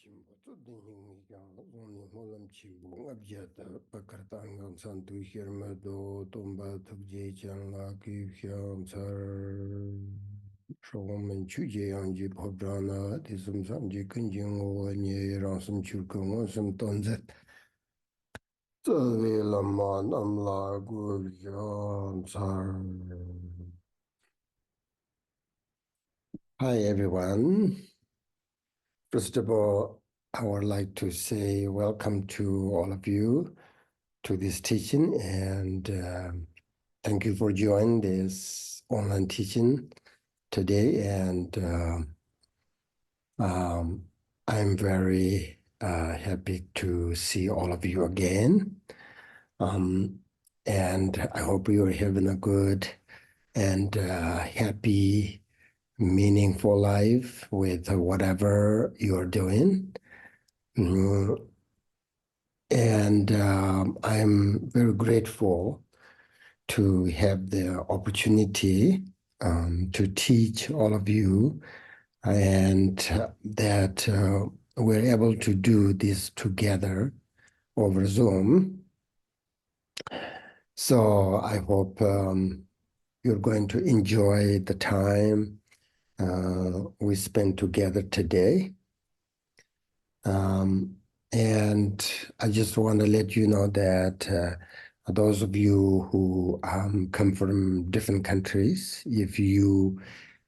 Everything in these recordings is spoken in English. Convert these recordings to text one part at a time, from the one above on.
Khenpo tsu dinhing mi kyang zhōni mōlam chīmbu ngab jata pakartan ngang san tu hirma do tōmba tuk jē chāng la kīw hyāng tsar shōgōng mэн chū jē yāng jī pōp rāna tī sum sam jī kēn jī ngō wā nye rāng sum chū kō ngō sum tōn zat tsā wē lam mā nam la gu hyāng tsar. Hi everyone. First of all, I would like to say welcome to all of you to this teaching, and thank you for joining this online teaching today. And I'm very happy to see all of you again. And I hope you're having a good and happy, meaningful life with whatever you're doing. And I'm very grateful to have the opportunity to teach all of you, and that we're able to do this together over Zoom. So I hope you're going to enjoy the time we spend together today. And I just want to let you know that those of you who come from different countries, if you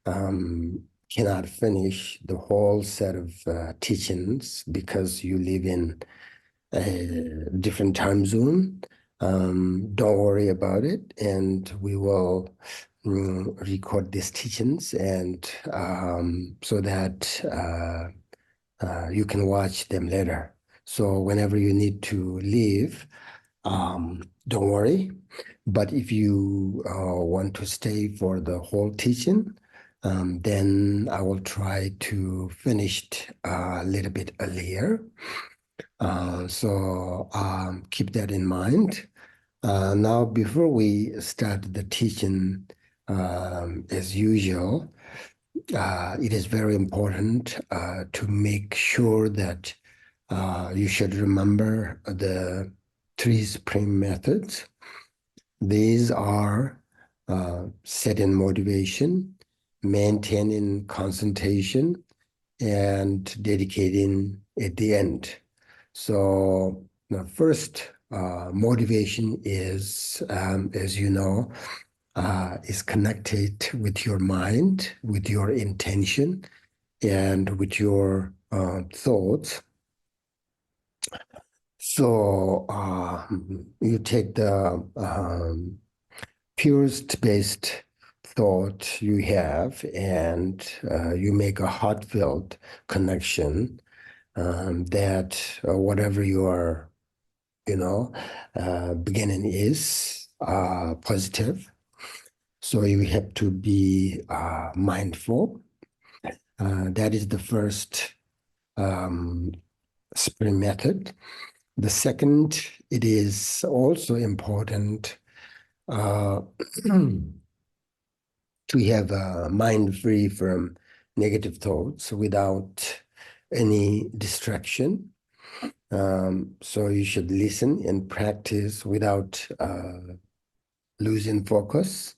cannot finish the whole set of teachings because you live in a different time zone, don't worry about it, and we will record these teachings, and so that you can watch them later. So whenever you need to leave, don't worry. But if you want to stay for the whole teaching, then I will try to finish it a little bit earlier. So keep that in mind. Now, before we start the teaching, as usual, it is very important to make sure that you should remember the three supreme methods. These are setting motivation, maintaining concentration, and dedicating at the end. So the first motivation is, as you know, is connected with your mind, with your intention, and with your thoughts. So you take the purest based thought you have, and you make a heartfelt connection that whatever your beginning is positive. So you have to be mindful. That is the first supreme method. The second, it is also important to have a mind free from negative thoughts without any distraction. So you should listen and practice without losing focus.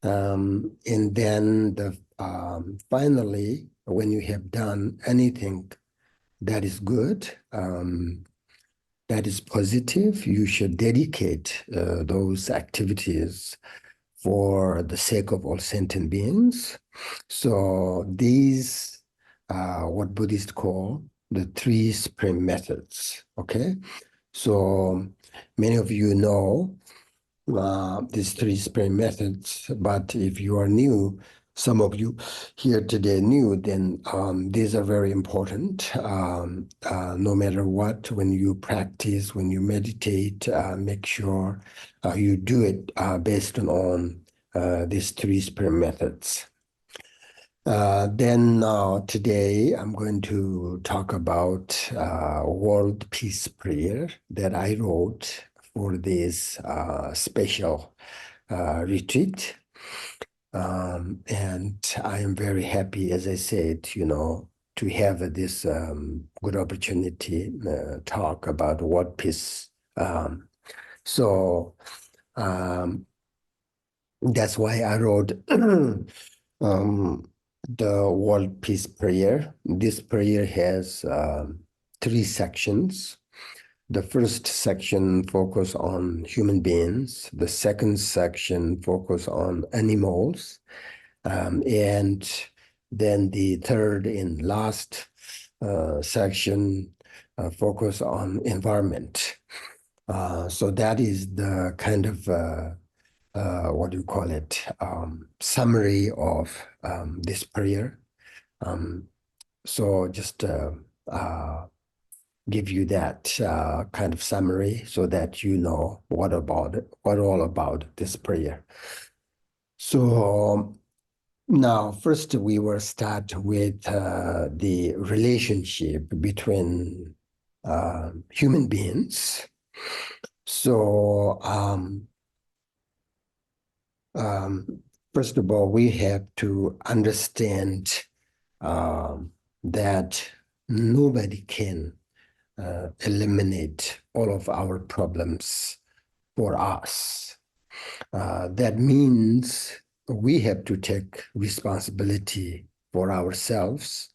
And then finally, when you have done anything that is good, that is positive, you should dedicate those activities for the sake of all sentient beings. So these are what Buddhists call the three supreme methods, okay? So many of you know these three supreme methods, but if you are new, some of you here today new, then these are very important. No matter what, when you practice, when you meditate, make sure you do it based on these three supreme methods. Then today I'm going to talk about World Peace Prayer that I wrote for this special retreat. And I am very happy, as I said, to have this good opportunity talk about world peace. So that's why I wrote the World Peace Prayer. This prayer has 3 sections. The first section focus on human beings. The second section focus on animals. And then the third and last section focus on environment. So that is the kind of what do you call it, summary of this prayer. So just give you that kind of summary so that you know what all about this prayer. So now, first we will start with the relationship between human beings. So first of all, we have to understand that nobody can eliminate all of our problems for us. That means we have to take responsibility for ourselves.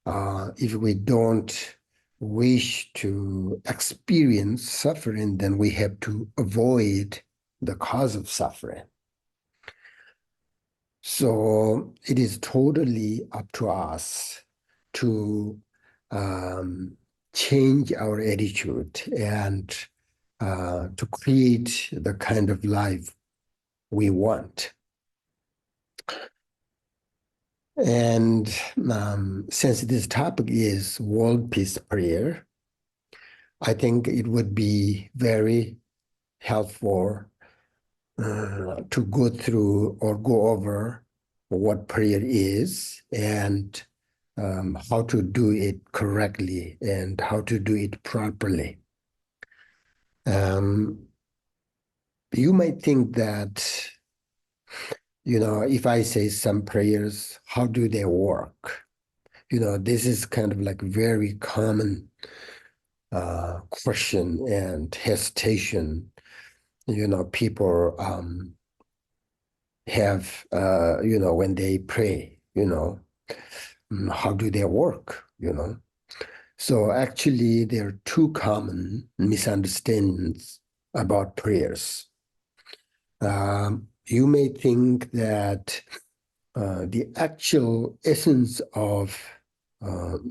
If we don't wish to experience suffering, then we have to avoid the cause of suffering. So it is totally up to us to change our attitude and to create the kind of life we want. And since this topic is World Peace Prayer, I think it would be very helpful to go through or go over what prayer is and how to do it correctly and how to do it properly. You might think that, if I say some prayers, how do they work? This is kind of like very common question and hesitation. People have, when they pray, how do they work, So actually, there are 2 common misunderstandings about prayers. You may think that the actual essence of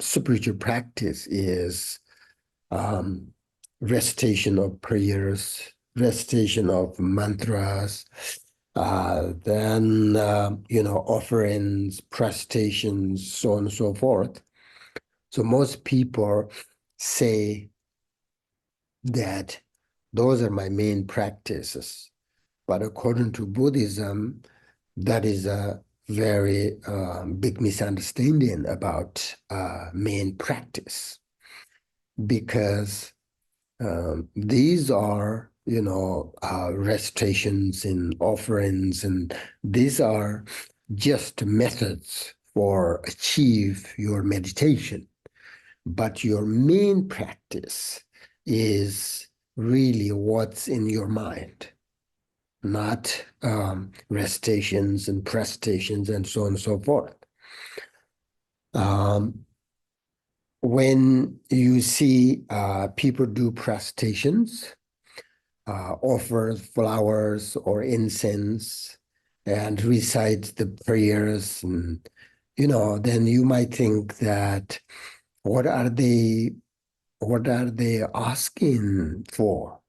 spiritual practice is recitation of prayers, recitation of mantras, then offerings, prestations, so on and so forth. So most people say that those are my main practices. But according to Buddhism, that is a very big misunderstanding about main practice, because these are, recitations and offerings, and these are just methods for achieve your meditation. But your main practice is really what's in your mind, not recitations and prestations and so on and so forth. When you see people do prestations, offer flowers or incense and recite the prayers, and then you might think that what are they asking for,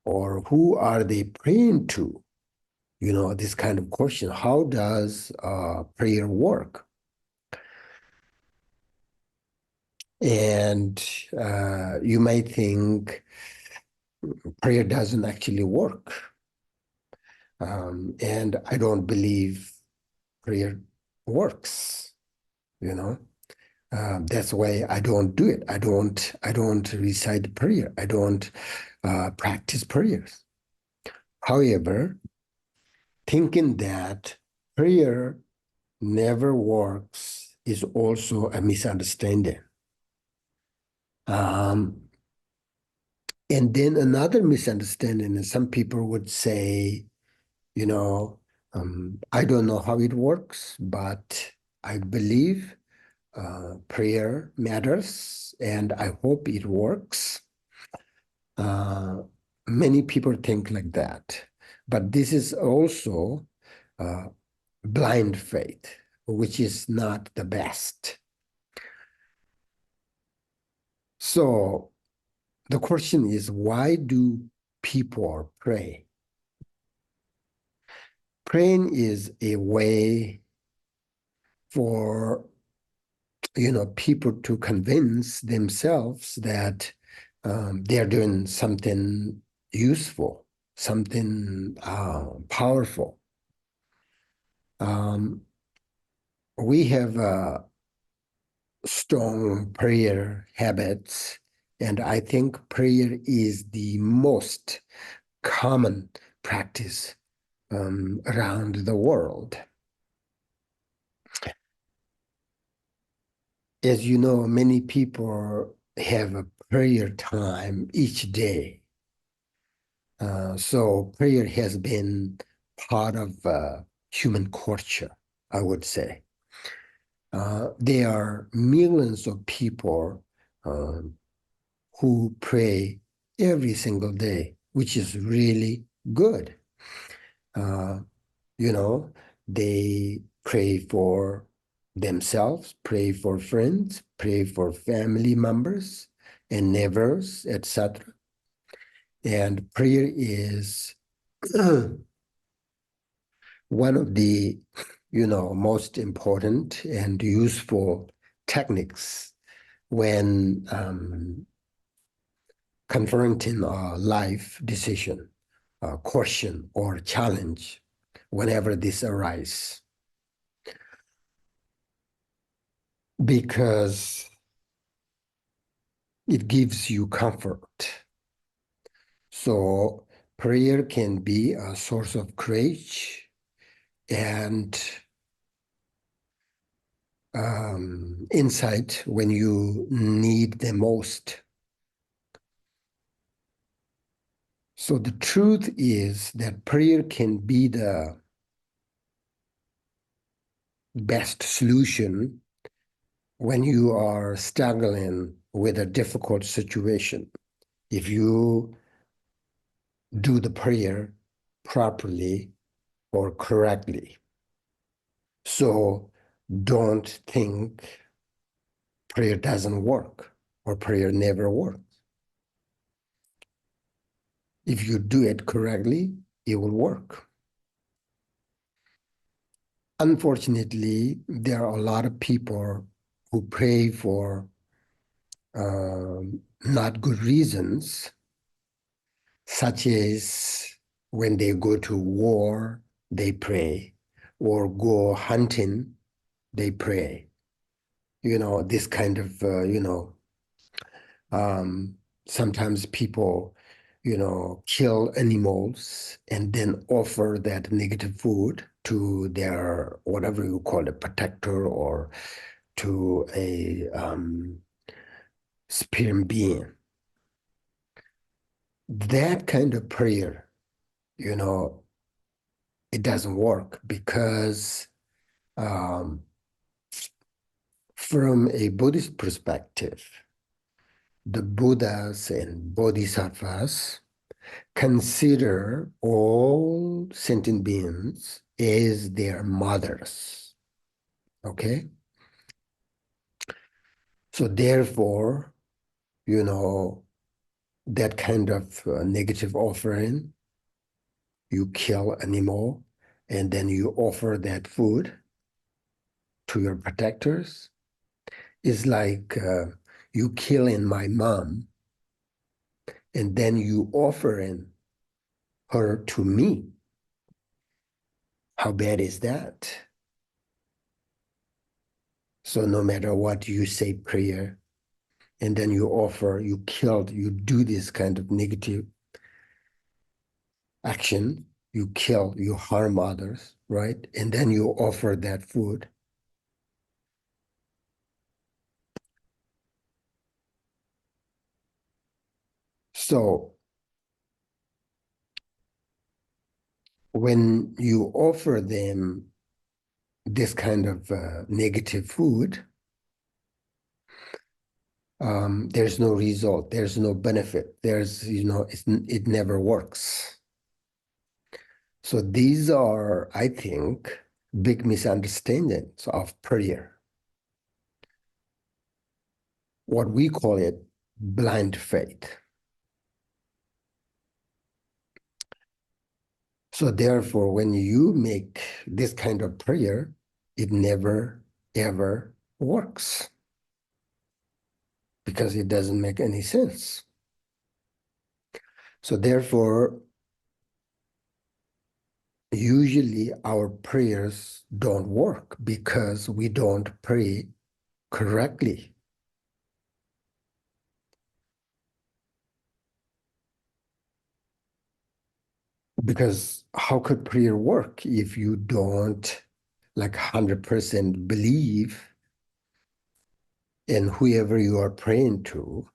or who are they praying to? This kind of question. How does prayer work? And you might think prayer doesn't actually work. And I don't believe prayer works, That's why I don't do it. I don't recite prayer. I don't practice prayers. However, thinking that prayer never works is also a misunderstanding. And then another misunderstanding is some people would say, you know, I don't know how it works, but I believe prayer matters and I hope it works. Uh, Many people think like that, but this is also blind faith, which is not the best. So the question is, why do people pray? Praying is a way for people to convince themselves that they're doing something useful, something powerful. Um, we have strong prayer habits, and I think prayer is the most common practice around the world. As you know, many people have a prayer time each day. So prayer has been part of human culture, I would say. There are millions of people um, who pray every single day, which is really good. Uh, you know, they pray for themselves, pray for friends, pray for family members and neighbors, etc. And prayer is one of the, most important and useful techniques when confronting a life decision, a question, or challenge, whenever this arises. Because it gives you comfort. So prayer can be a source of courage and insight when you need the most. So the truth is that prayer can be the best solution when you are struggling with a difficult situation. If you do the prayer properly or correctly. So don't think prayer doesn't work or prayer never works. If you do it correctly, it will work. Unfortunately, there are a lot of people who pray for not good reasons, such as when they go to war, they pray, or go hunting, they pray. This kind of, um, sometimes people, kill animals and then offer that negative food to their, whatever you call it, protector or to a spirit being. That kind of prayer, you know, it doesn't work because um, from a Buddhist perspective, the Buddhas and Bodhisattvas consider all sentient beings as their mothers. Okay? So therefore, that kind of negative offering, you kill animal and then you offer that food to your protectors, is like you killing my mom and then you offering her to me. How bad is that? So no matter what you say prayer, and then you offer, you killed, you do this kind of negative action, you kill, you harm others, right? And then you offer that food. So when you offer them this kind of negative food, there's no result, there's no benefit, it never works. So these are, I think, big misunderstandings of prayer. What we call it blind faith. So therefore, when you make this kind of prayer, it never, ever works because it doesn't make any sense. So therefore, usually our prayers don't work because we don't pray correctly. Because how could prayer work if you don't like 100% believe in whoever you are praying to?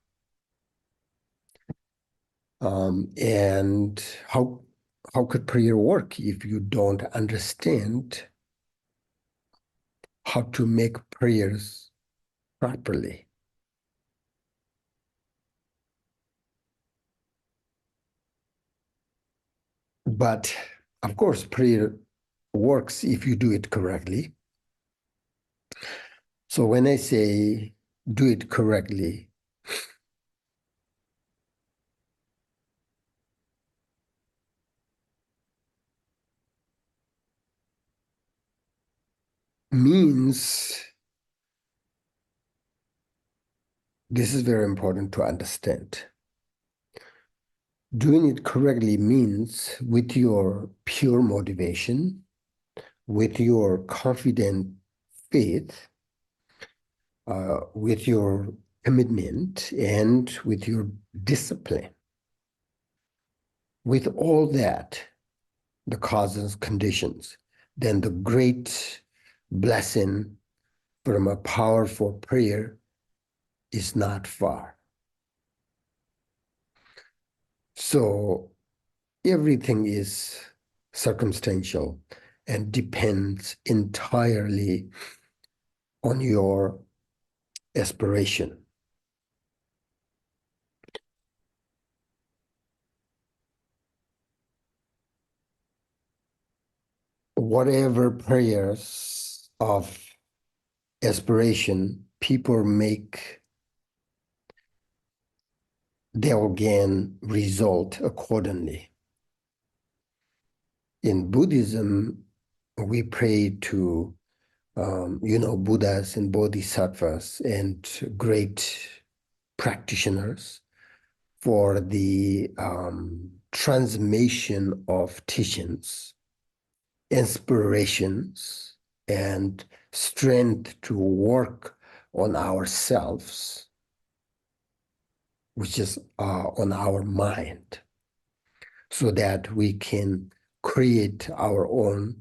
And how could prayer work if you don't understand how to make prayers properly? But of course, prayer works if you do it correctly. So when I say do it correctly, means this is very important to understand. Doing it correctly means with your pure motivation, with your confident faith, with your commitment, and with your discipline. With all that, the causes, conditions, then the great blessing from a powerful prayer is not far. So everything is circumstantial and depends entirely on your aspiration. Whatever prayers of aspiration people make, they'll gain result accordingly. In Buddhism, we pray to Buddhas and bodhisattvas and great practitioners for the transmission of teachings, inspirations, and strength to work on ourselves, which is on our mind, so that we can create our own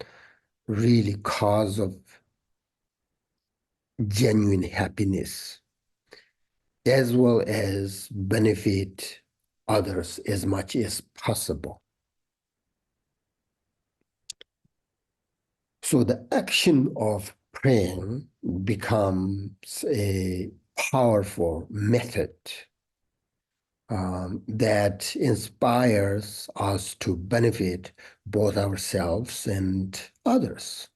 really cause of genuine happiness, as well as benefit others as much as possible. So the action of praying becomes a powerful method that inspires us to benefit both ourselves and others.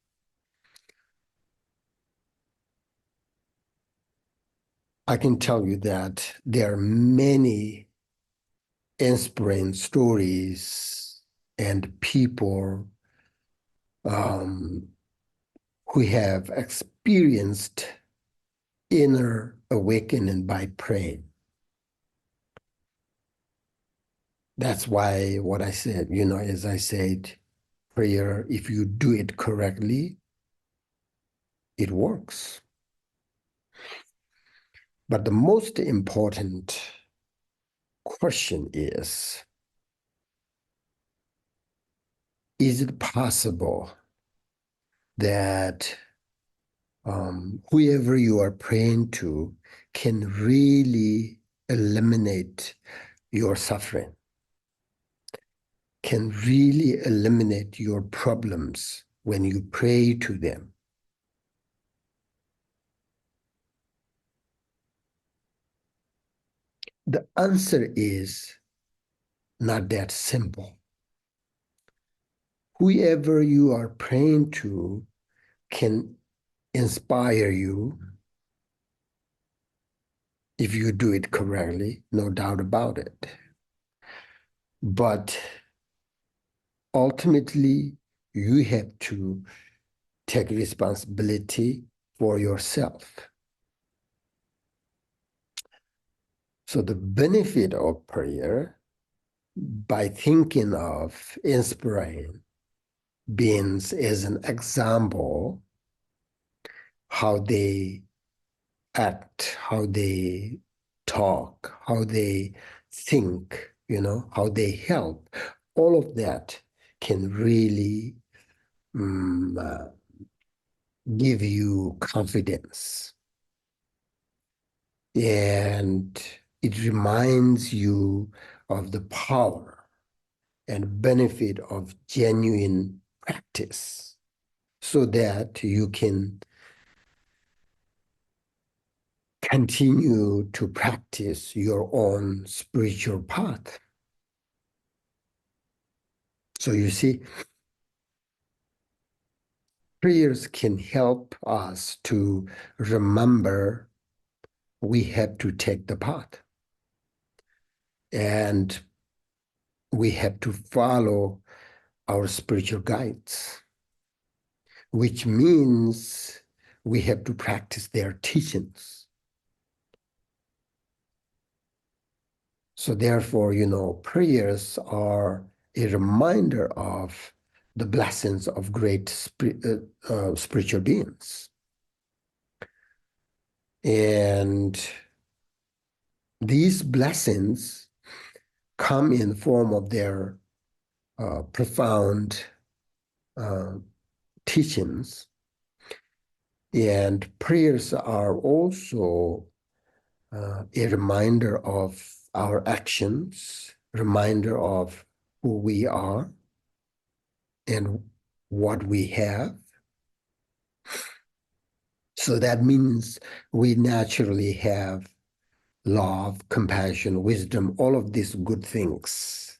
I can tell you that there are many inspiring stories and people who have experienced inner awakening by praying. That's why what I said, as I said, prayer, if you do it correctly, it works. But the most important question is it possible that whoever you are praying to can really eliminate your suffering, can really eliminate your problems when you pray to them. The answer is not that simple. Whoever you are praying to can inspire you if you do it correctly, no doubt about it. But ultimately, you have to take responsibility for yourself. So the benefit of prayer, by thinking of inspiring beings as an example, how they act, how they talk, how they think, how they help, all of that can really give you confidence. And it reminds you of the power and benefit of genuine practice so that you can continue to practice your own spiritual path. So you see, prayers can help us to remember we have to take the path and we have to follow our spiritual guides, which means we have to practice their teachings. So therefore, prayers are a reminder of the blessings of great spiritual beings. And these blessings come in the form of their profound teachings. And prayers are also a reminder of our actions, reminder of who we are and what we have. So that means we naturally have love, compassion, wisdom, all of these good things.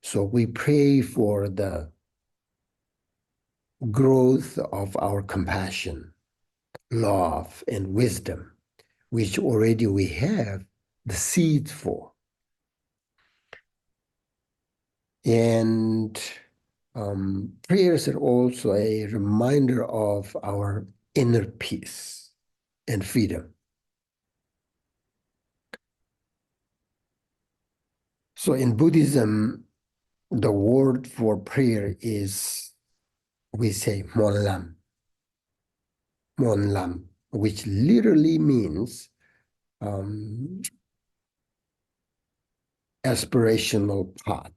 So we pray for the growth of our compassion, love, and wisdom, which already we have the seeds for. And prayers are also a reminder of our inner peace and freedom. So in Buddhism, the word for prayer is, we say, mon lam, which literally means aspirational path.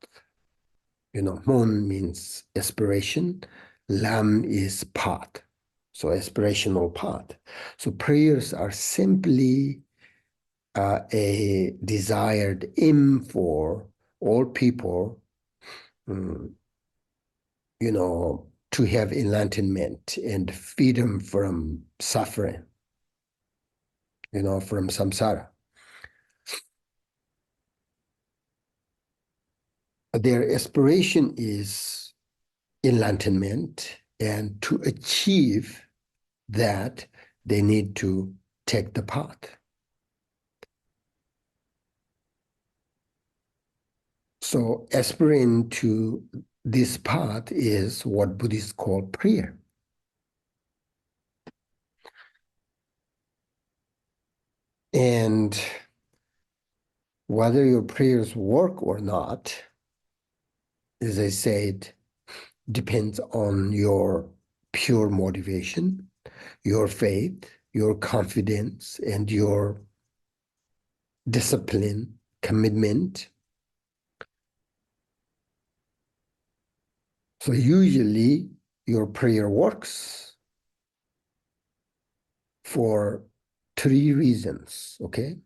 Mon means aspiration, lam is path, so aspirational path. So prayers are simply a desired aim for all people, to have enlightenment and freedom from suffering, from samsara. Their aspiration is enlightenment, and to achieve that, they need to take the path. So aspiring to this path is what Buddhists call prayer. And whether your prayers work or not, as I said, depends on your pure motivation, your faith, your confidence, and your discipline, commitment. So usually your prayer works for three reasons, okay?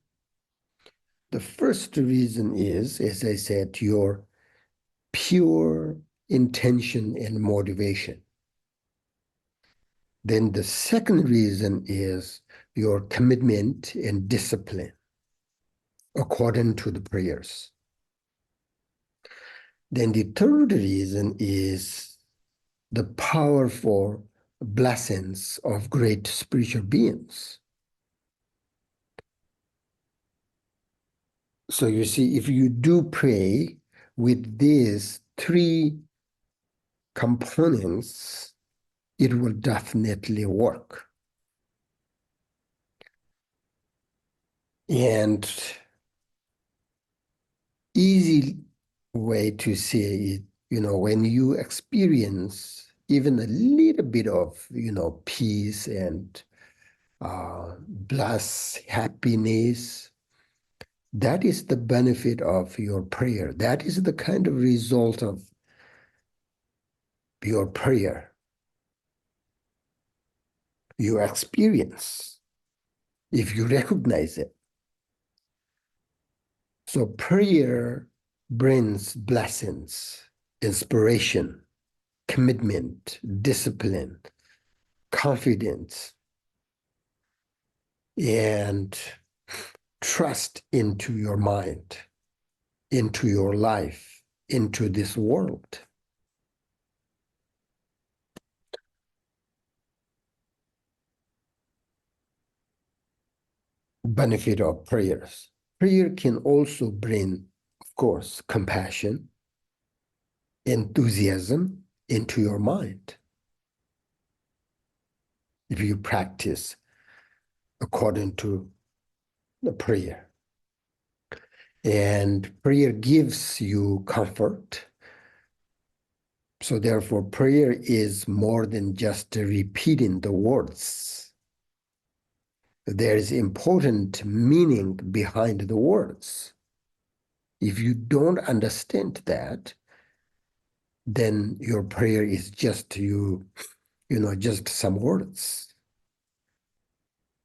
The first reason is, as I said, your pure intention and motivation. Then the second reason is your commitment and discipline according to the prayers. Then the third reason is the powerful blessings of great spiritual beings. So you see, if you do pray with these three components, it will definitely work. And easy way to say it, when you experience even a little bit of, peace and bliss, happiness, that is the benefit of your prayer. That is the kind of result of your prayer, you experience, if you recognize it. So prayer brings blessings, inspiration, commitment, discipline, confidence, and trust into your mind, into your life, into this world. Benefit of prayers. Prayer can also bring, of course, compassion, enthusiasm into your mind. If you practice according to the prayer. And prayer gives you comfort. So therefore, prayer is more than just repeating the words. There is important meaning behind the words. If you don't understand that, then your prayer is just just some words.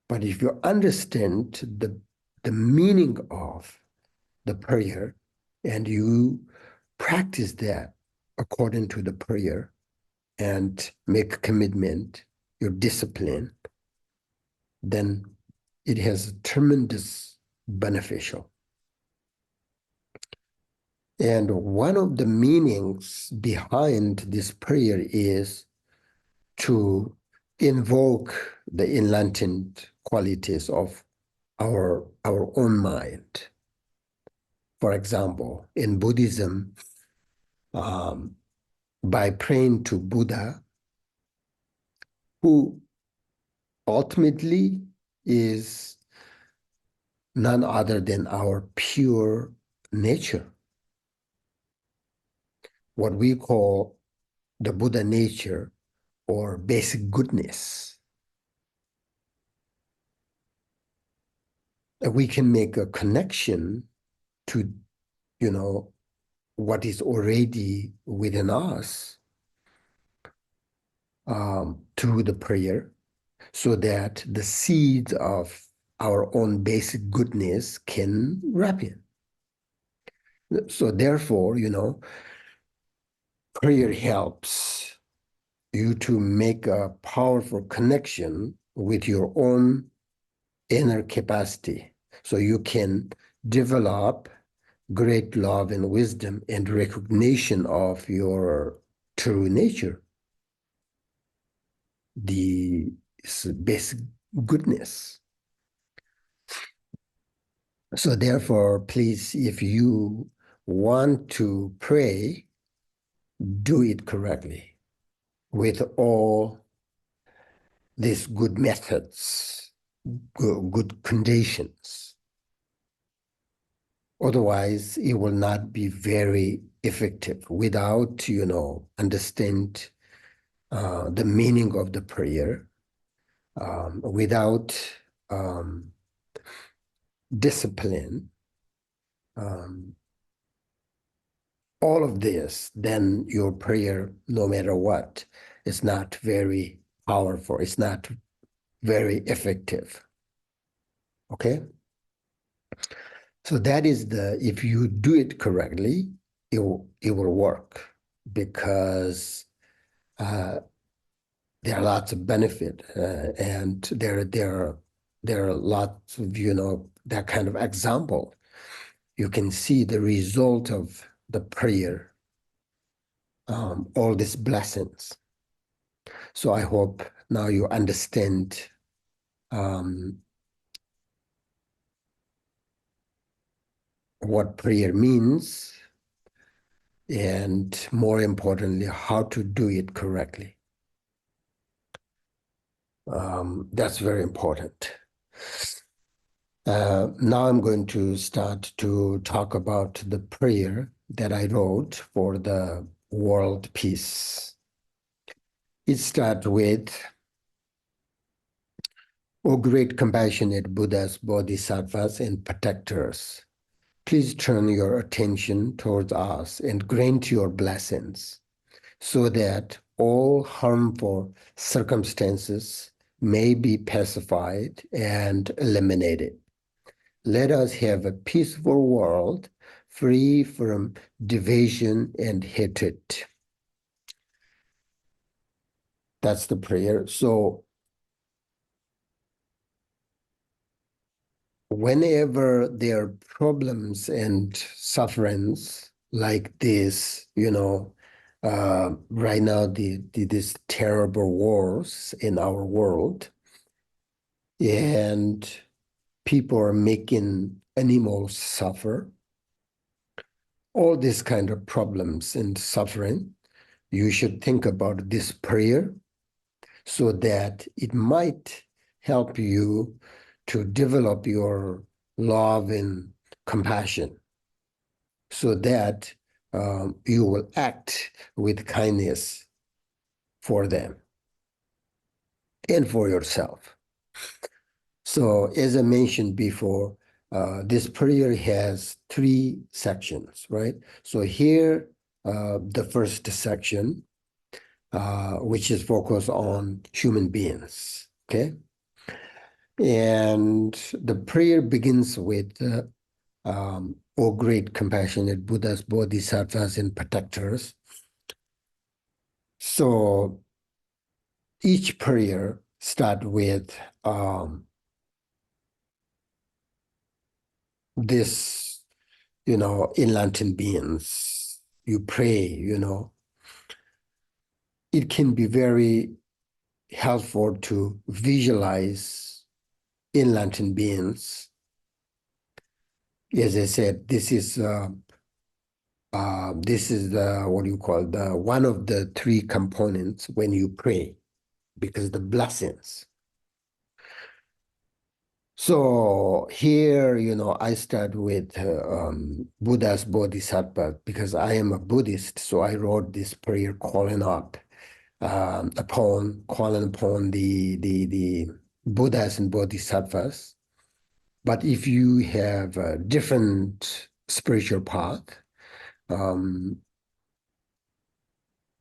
But if you understand the meaning of the prayer and you practice that according to the prayer and make commitment, your discipline, then it has tremendous beneficial. And one of the meanings behind this prayer is to invoke the enlightened qualities of our own mind. For example, in Buddhism, by praying to Buddha, who ultimately is none other than our pure nature, what we call the Buddha nature or basic goodness. We can make a connection to, what is already within us through the prayer, so that the seeds of our own basic goodness can ripen. So therefore, prayer helps you to make a powerful connection with your own inner capacity, so you can develop great love and wisdom and recognition of your true nature, the basic goodness. So therefore, please, if you want to pray, do it correctly with all these good methods, good conditions. Otherwise, it will not be very effective without, understand the meaning of the prayer, without discipline, all of this, then your prayer, no matter what, is not very powerful. It's not very effective. Okay? So that is if you do it correctly, it will work because there are lots of benefit and there are lots of, that kind of example. You can see the result of the prayer, all these blessings. So I hope now you understand what prayer means, and more importantly, how to do it correctly. That's very important. Now I'm going to start to talk about the prayer that I wrote for the world peace. It starts with, O great compassionate Buddhas, Bodhisattvas, and protectors, please turn your attention towards us and grant your blessings so that all harmful circumstances may be pacified and eliminated. Let us have a peaceful world free from division and hatred. That's the prayer. So whenever there are problems and sufferings like this, right now these terrible wars in our world, and people are making animals suffer, all these kind of problems and suffering, you should think about this prayer so that it might help you to develop your love and compassion so that you will act with kindness for them and for yourself. So as I mentioned before, this prayer has 3 sections, right? So here, the first section, which is focused on human beings, okay? And the prayer begins with, O great compassionate Buddhas, Bodhisattvas, and protectors. So each prayer starts with this, enlightened beings. You pray, It can be very helpful to visualize enlightened beings. As I said, this is the what do you call, the one of the 3 components when you pray, because the blessings. So here, I start with Buddha's Bodhisattva because I am a Buddhist. So I wrote this prayer calling upon the Buddhas and Bodhisattvas. But if you have a different spiritual path,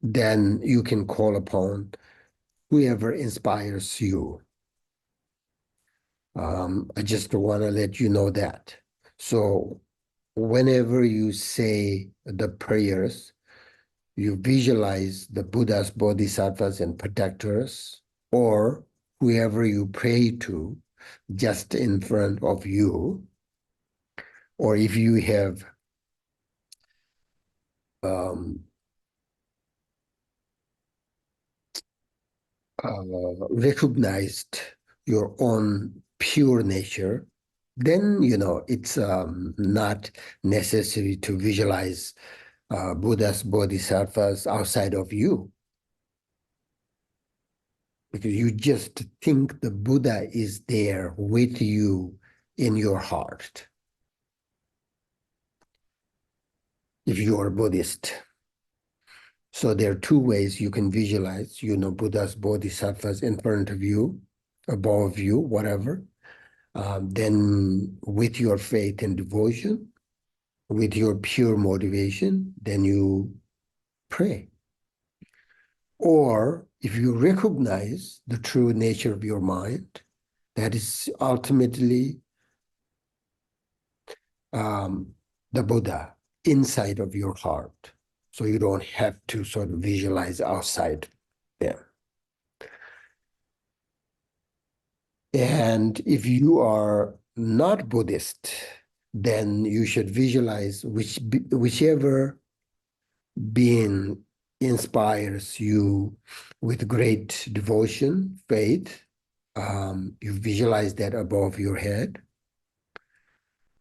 then you can call upon whoever inspires you. I just want to let you know that. So whenever you say the prayers, you visualize the Buddhas, Bodhisattvas, and protectors, or whoever you pray to just in front of you. Or if you have recognized your own pure nature, then it's not necessary to visualize Buddhas, Bodhisattvas outside of you, because you just think the Buddha is there with you in your heart if you are Buddhist. So there are 2 ways you can visualize, Buddhas, Bodhisattvas in front of you, above you, whatever. Then with your faith and devotion, with your pure motivation, then you pray. Or if you recognize the true nature of your mind, that is ultimately um, the Buddha inside of your heart. So you don't have to sort of visualize outside them. And if you are not Buddhist, then you should visualize whichever being inspires you with great devotion, faith. You visualize that above your head.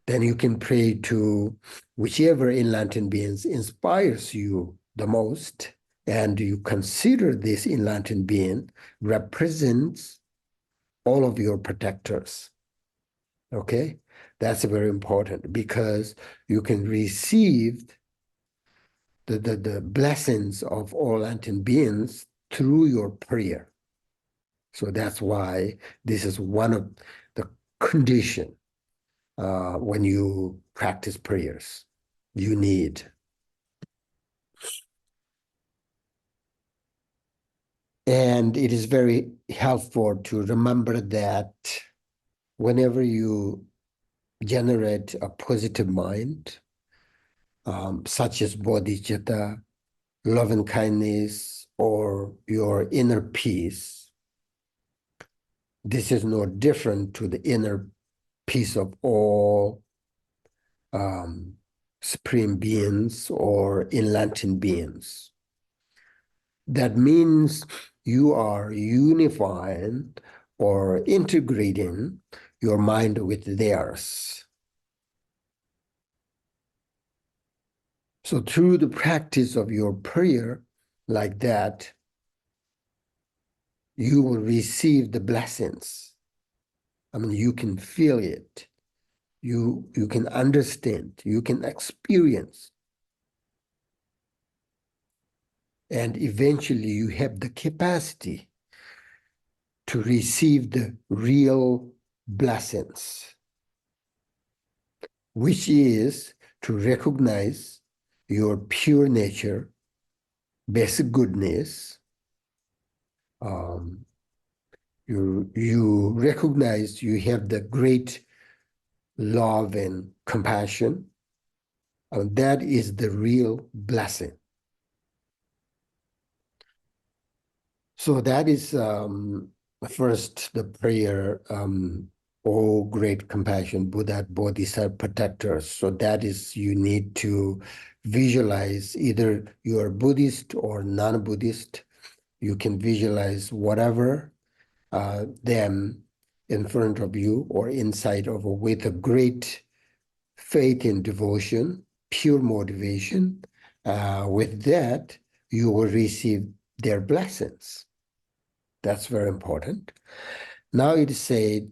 Then you can pray to whichever enlightened beings inspires you the most, and you consider this enlightened being represents all of your protectors. Okay, that's very important because you can receive the blessings of all enlightened beings through your prayer. So that's why this is one of the condition when you practice prayers. You need. And it is very helpful to remember that whenever you generate a positive mind, such as bodhicitta, love and kindness, or your inner peace, this is no different to the inner peace of all supreme beings or enlightened beings. That means you are unifying or integrating your mind with theirs. So through the practice of your prayer like that, you will receive the blessings. I mean, you can feel it. You can understand. You can experience. And eventually you have the capacity to receive the real blessings, which is to recognize your pure nature, basic goodness. You recognize you have the great love and compassion. And that is the real blessing. So that is first the prayer, oh great compassion, Buddha, Bodhisattva, protectors. So that is, you need to visualize either you are Buddhist or non-Buddhist. You can visualize whatever them in front of you or inside of with a great faith and devotion, pure motivation. With that, you will receive their blessings. That's very important. Now it is said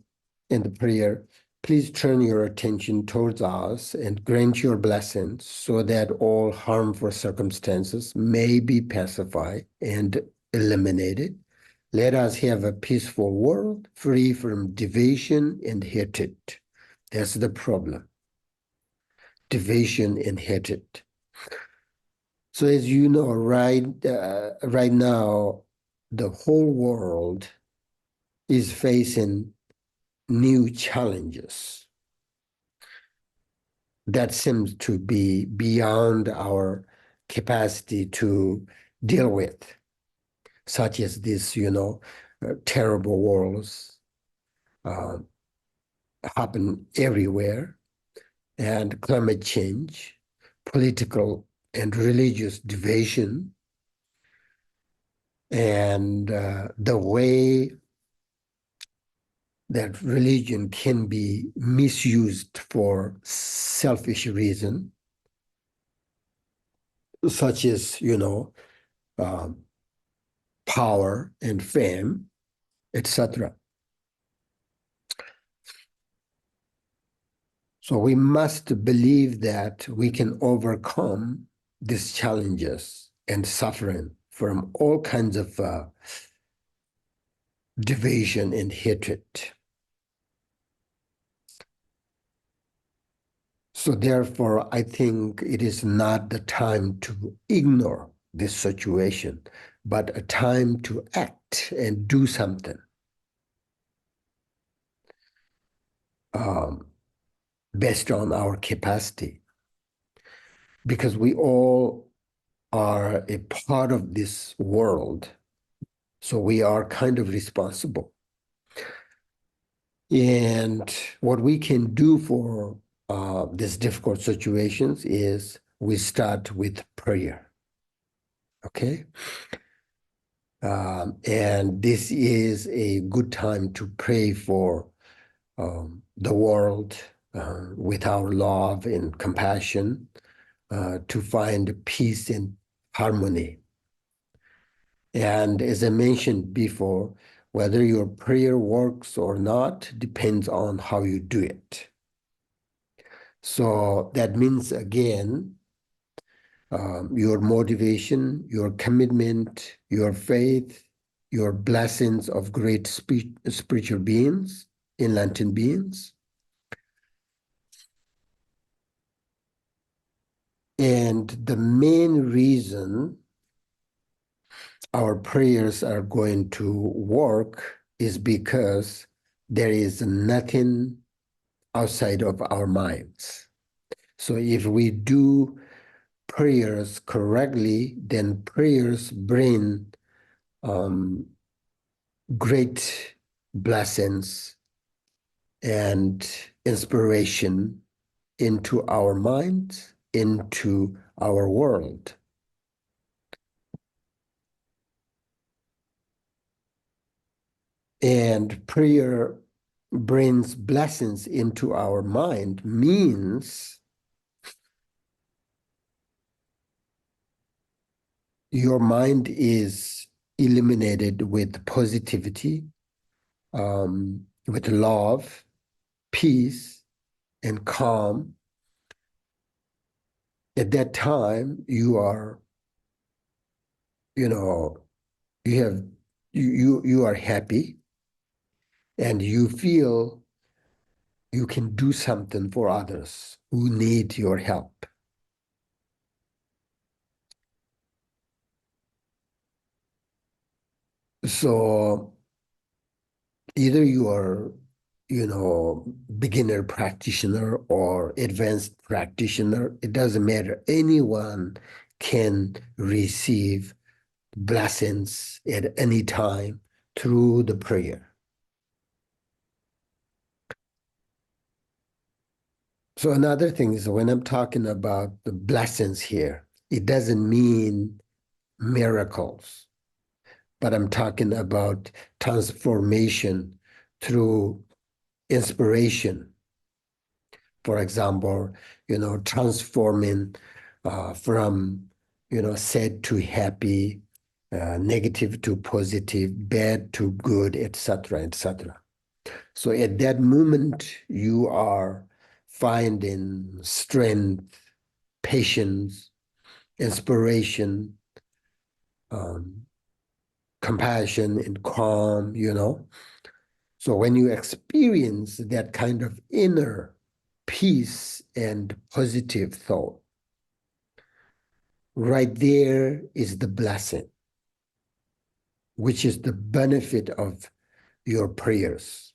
in the prayer, please turn your attention towards us and grant your blessings so that all harmful circumstances may be pacified and eliminated. Let us have a peaceful world free from division and hatred. That's the problem. Division and hatred. So as you know, right now, the whole world is facing new challenges that seems to be beyond our capacity to deal with, such as this, terrible wars happen everywhere, and climate change, political and religious division, and the way that religion can be misused for selfish reason, such as, um, power and fame, etc. So we must believe that we can overcome these challenges and suffering from all kinds of division and hatred. So therefore, I think it is not the time to ignore this situation, but a time to act and do something. based on our capacity, because we all are a part of this world. So we are kind of responsible. And what we can do for these difficult situations is we start with prayer. Okay. And this is a good time to pray for the world with our love and compassion to find peace and harmony. And as I mentioned before, whether your prayer works or not depends on how you do it. So that means, again, your motivation, your commitment, your faith, your blessings of great spiritual beings, enlightened beings. And the main reason our prayers are going to work is because there is nothing outside of our minds. So if we do prayers correctly, then prayers bring great blessings and inspiration into our minds, into our world. And prayer brings blessings into our mind means your mind is illuminated with positivity, with love, peace, and calm. At that time, you are, you know, you have you are happy and you feel you can do something for others who need your help. So either you are, beginner practitioner or advanced practitioner, it doesn't matter. Anyone can receive blessings at any time through the prayer. So another thing is when I'm talking about the blessings here, it doesn't mean miracles, but I'm talking about transformation through inspiration. For example, transforming from, sad to happy, negative to positive, bad to good, etc., etc. So at that moment, you are finding strength, patience, inspiration, um, compassion, and calm. So when you experience that kind of inner peace and positive thought, right there is the blessing, which is the benefit of your prayers.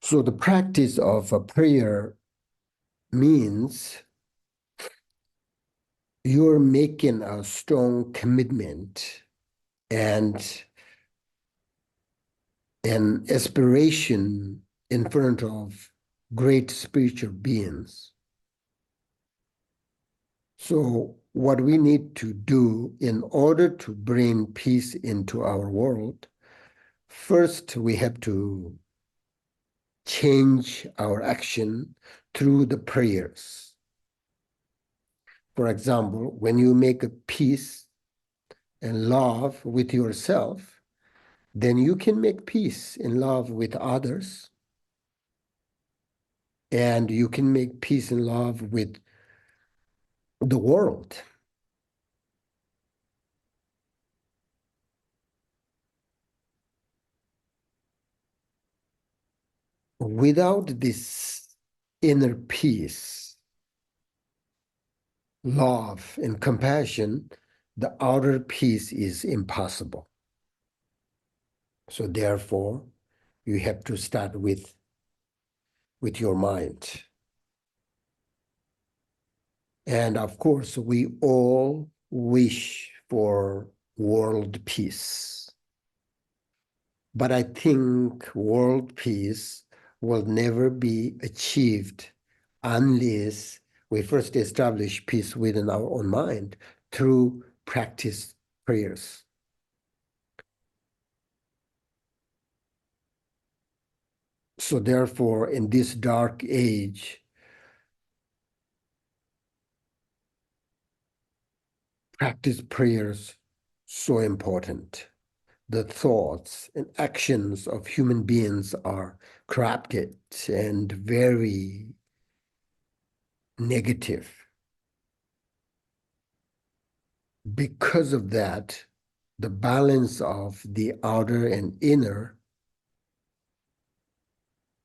So the practice of a prayer means you're making a strong commitment and an aspiration in front of great spiritual beings. So what we need to do in order to bring peace into our world, first we have to change our action through the prayers. For example, when you make a peace and love with yourself, then you can make peace and love with others, and you can make peace and love with the world. Without this inner peace, love, and compassion, the outer peace is impossible. So therefore, you have to start with your mind. And of course, we all wish for world peace. But I think world peace will never be achieved unless we first establish peace within our own mind through practice prayers. So therefore, in this dark age, practice prayers so important. The thoughts and actions of human beings are corrupted and very negative. Because of that, the balance of the outer and inner,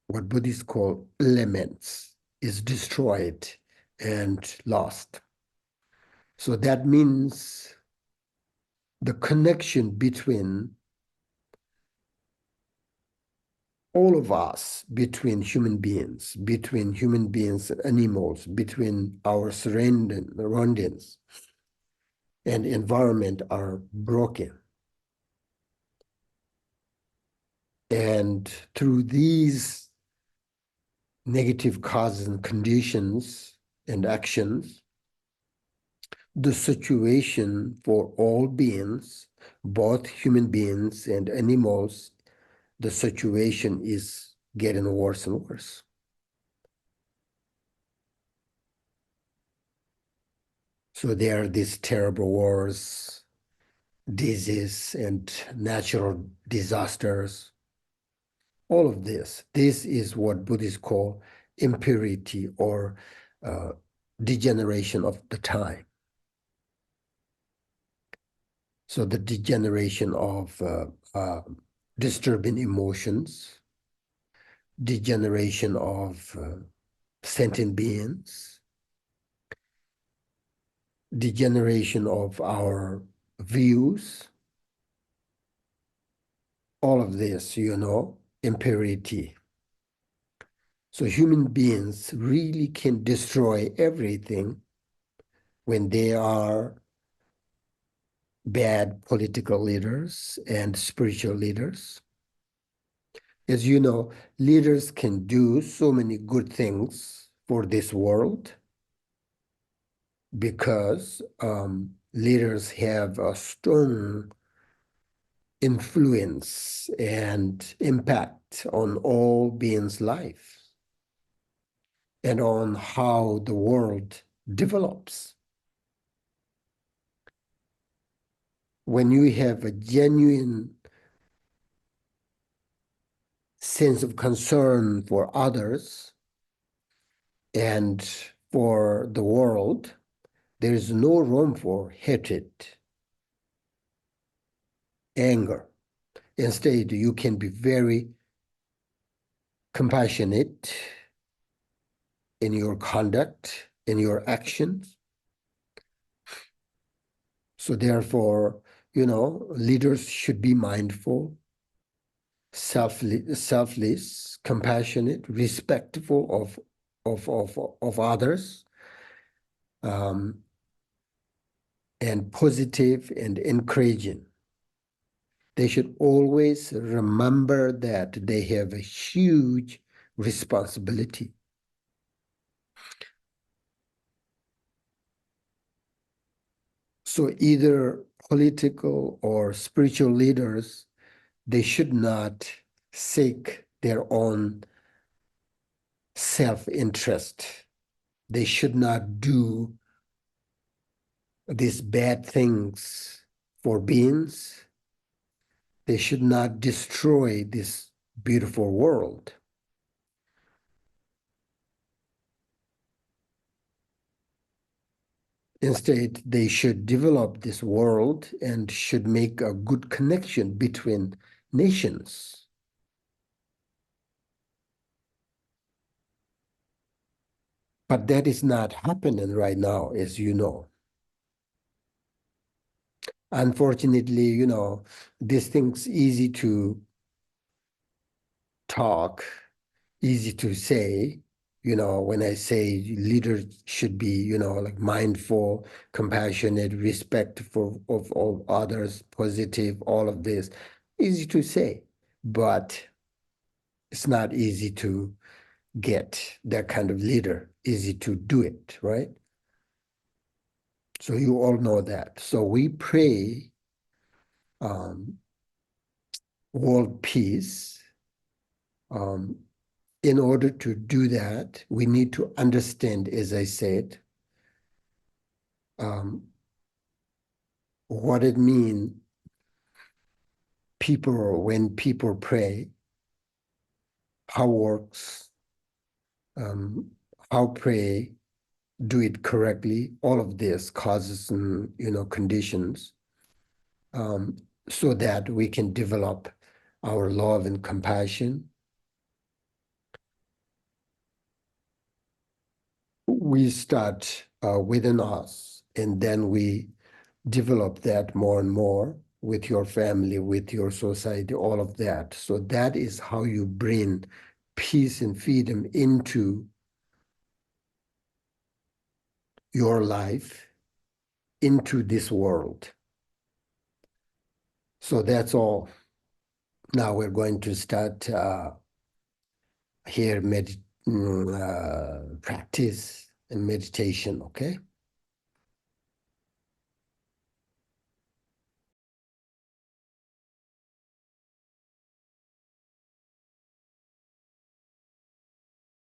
what Buddhists call elements, is destroyed and lost. So that means the connection between all of us, between human beings and animals, between our surroundings and environment are broken. And through these negative causes and conditions and actions, the situation for all beings, both human beings and animals, the situation is getting worse and worse. So there are these terrible wars, disease, and natural disasters. All of this is what Buddhists call impurity or degeneration of the time. So the degeneration of disturbing emotions, degeneration of sentient beings, degeneration of our views, all of this, impurity. So human beings really can destroy everything when they are bad political leaders and spiritual leaders. As you know, leaders can do so many good things for this world because leaders have a strong influence and impact on all beings' life and on how the world develops. When you have a genuine sense of concern for others and for the world, there is no room for hatred, anger. Instead, you can be very compassionate in your conduct, in your actions. So therefore, leaders should be mindful, selfless, compassionate, respectful of others, and positive and encouraging. They should always remember that they have a huge responsibility. So either political or spiritual leaders, they should not seek their own self-interest. They should not do these bad things for beings. They should not destroy this beautiful world. Instead, they should develop this world and should make a good connection between nations. But that is not happening right now, as you know. Unfortunately, these things easy to talk, easy to say. When I say leaders should be, like mindful, compassionate, respectful of all others, positive, all of this, easy to say, but it's not easy to get that kind of leader, easy to do it, right? So you all know that. So we pray um, world peace. Um, in order to do that, we need to understand, as I said, um, what it means when people pray, how works, um, how pray, do it correctly, all of this causes and conditions, um, so that we can develop our love and compassion. We start within us, and then we develop that more and more with your family, with your society, all of that. So that is how you bring peace and freedom into your life, into this world. So that's all. Now we're going to start here practice and meditation, okay?